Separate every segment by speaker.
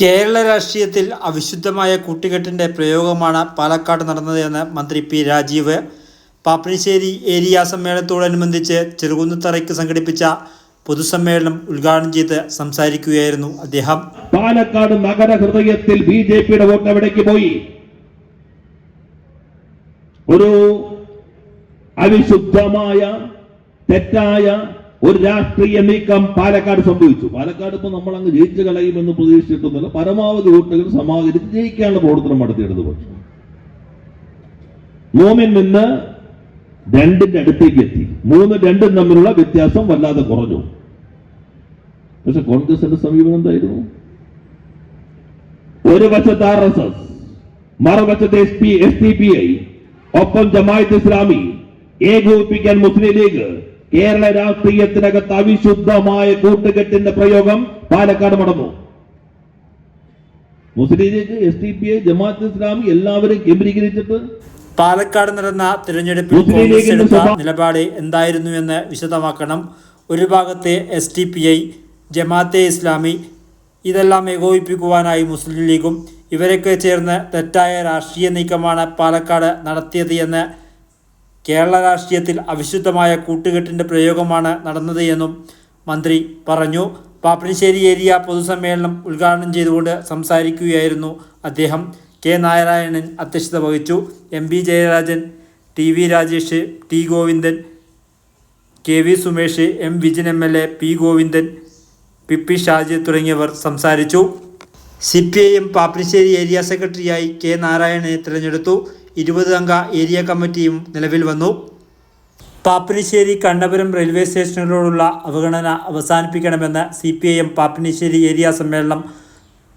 Speaker 1: കേരള രാഷ്ട്രീയത്തിൽ അവിശുദ്ധമായ കൂട്ടുകെട്ടിൻ്റെ പ്രയോഗമാണ് പാലക്കാട് നടന്നതെന്ന് മന്ത്രി പി രാജീവ് പാപ്പിനിശ്ശേരി ഏരിയ സമ്മേളനത്തോടനുബന്ധിച്ച് ചെറുകുന്നത്തറയ്ക്ക് സംഘടിപ്പിച്ച പൊതുസമ്മേളനം ഉദ്ഘാടനം ചെയ്ത് സംസാരിക്കുകയായിരുന്നു അദ്ദേഹം.
Speaker 2: പാലക്കാട് നഗര ഹൃദയത്തിൽ ബിജെപിയുടെ വോട്ട് എവിടേക്ക് പോയി? ഒരു അവിശുദ്ധമായ തെറ്റായ ഒരു രാഷ്ട്രീയ നീക്കം പാലക്കാട് സംഭവിച്ചു. പാലക്കാട് ഇപ്പൊ നമ്മൾ അങ്ങ് ജയിച്ചു കളയുമെന്ന് പ്രതീക്ഷിച്ചിട്ടൊന്നുമില്ല. പരമാവധി വോട്ടുകൾ സമാഹരിച്ച് ജയിക്കാനുള്ള പ്രവർത്തനം നടത്തിയെടുത്ത് പക്ഷം 3-ൽ നിന്ന് 2-ന്റെ അടുത്തേക്ക് എത്തി. 3-2 തമ്മിലുള്ള വ്യത്യാസം വല്ലാതെ കുറഞ്ഞു. പക്ഷെ കോൺഗ്രസിന്റെ സമീപനം എന്തായിരുന്നു? ഒരു വശത്ത് RSS, മറുവശത്ത് SDPI, ഒപ്പം ജമാഅത്ത് ഇസ്ലാമി, ഏകോപിപ്പിക്കാൻ മുസ്ലിം ലീഗ്. കേരള രാഷ്ട്രീയത്തിനകത്ത് അവിശുദ്ധമായ കൂട്ടുകെട്ടിന്റെ പ്രയോഗം പാലക്കാട് നടന്നു. മുസ്ലിം ലീഗ്, SDPI, ജമാഅത്ത് ഇസ്ലാമി എല്ലാവരും കേന്ദ്രീകരിച്ചിട്ട്
Speaker 1: പാലക്കാട് നടന്ന തിരഞ്ഞെടുപ്പിൽ കോൺഗ്രസ് എടുത്ത നിലപാട് എന്തായിരുന്നുവെന്ന് വിശദമാക്കണം. ഒരു ഭാഗത്തെ SDPI, ജമാഅത്തെ ഇസ്ലാമി, ഇതെല്ലാം ഏകോപിപ്പിക്കുവാനായി മുസ്ലിം ലീഗും. ഇവരൊക്കെ ചേർന്ന് തെറ്റായ രാഷ്ട്രീയ നീക്കമാണ് പാലക്കാട് നടത്തിയത് എന്ന്, കേരള രാഷ്ട്രീയത്തിൽ അവിശുദ്ധമായ കൂട്ടുകെട്ടിൻ്റെ പ്രയോഗമാണ് നടന്നത് എന്നും മന്ത്രി പറഞ്ഞു. പാപ്പിനിശ്ശേരി ഏരിയ പൊതുസമ്മേളനം ഉദ്ഘാടനം ചെയ്തുകൊണ്ട് സംസാരിക്കുകയായിരുന്നു അദ്ദേഹം. കെ നാരായണൻ അധ്യക്ഷത വഹിച്ചു. MP Jayarajan, TV Rajesh, T Govindan, KV Sumesh, M Vijin MLA, P Govindan, PP Shaji തുടങ്ങിയവർ സംസാരിച്ചു. CPIM പാപ്പിനിശ്ശേരി ഏരിയ സെക്രട്ടറിയായി കെ നാരായണനെ തിരഞ്ഞെടുത്തു. 20 അംഗ ഏരിയ കമ്മിറ്റിയും നിലവിൽ വന്നു. പാപ്പിനിശ്ശേരി കണ്ണപുരം റെയിൽവേ സ്റ്റേഷനുകളോടുള്ള അവഗണന അവസാനിപ്പിക്കണമെന്ന് CPIM പാപ്പിനിശ്ശേരി ഏരിയ സമ്മേളനം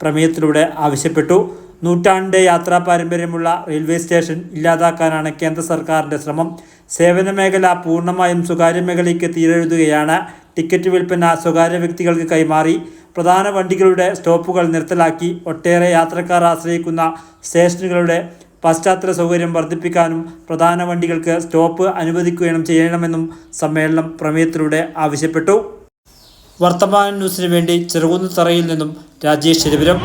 Speaker 1: പ്രമേയത്തിലൂടെ ആവശ്യപ്പെട്ടു. നൂറ്റാണ്ടിൻ്റെ യാത്രാ പാരമ്പര്യമുള്ള റെയിൽവേ സ്റ്റേഷൻ ഇല്ലാതാക്കാനാണ് കേന്ദ്ര സർക്കാരിൻ്റെ ശ്രമം. സേവന മേഖല പൂർണ്ണമായും സ്വകാര്യ മേഖലയ്ക്ക് തീരെഴുതുകയാണ്. ടിക്കറ്റ് വിൽപ്പന സ്വകാര്യ വ്യക്തികൾക്ക് കൈമാറി. പ്രധാന വണ്ടികളുടെ സ്റ്റോപ്പുകൾ നിർത്തലാക്കി. ഒട്ടേറെ യാത്രക്കാർ ആശ്രയിക്കുന്ന സ്റ്റേഷനുകളുടെ പശ്ചാത്തല സൗകര്യം വർദ്ധിപ്പിക്കാനും പ്രധാന വണ്ടികൾക്ക് സ്റ്റോപ്പ് അനുവദിക്കുകയും ചെയ്യണമെന്നും സമ്മേളനം പ്രമേയത്തിലൂടെ ആവശ്യപ്പെട്ടു. വർത്തമാന ന്യൂസിനു വേണ്ടി ചെറുകുന്നത്തറയിൽ നിന്നും രാജേഷ് ചെരുവിരം.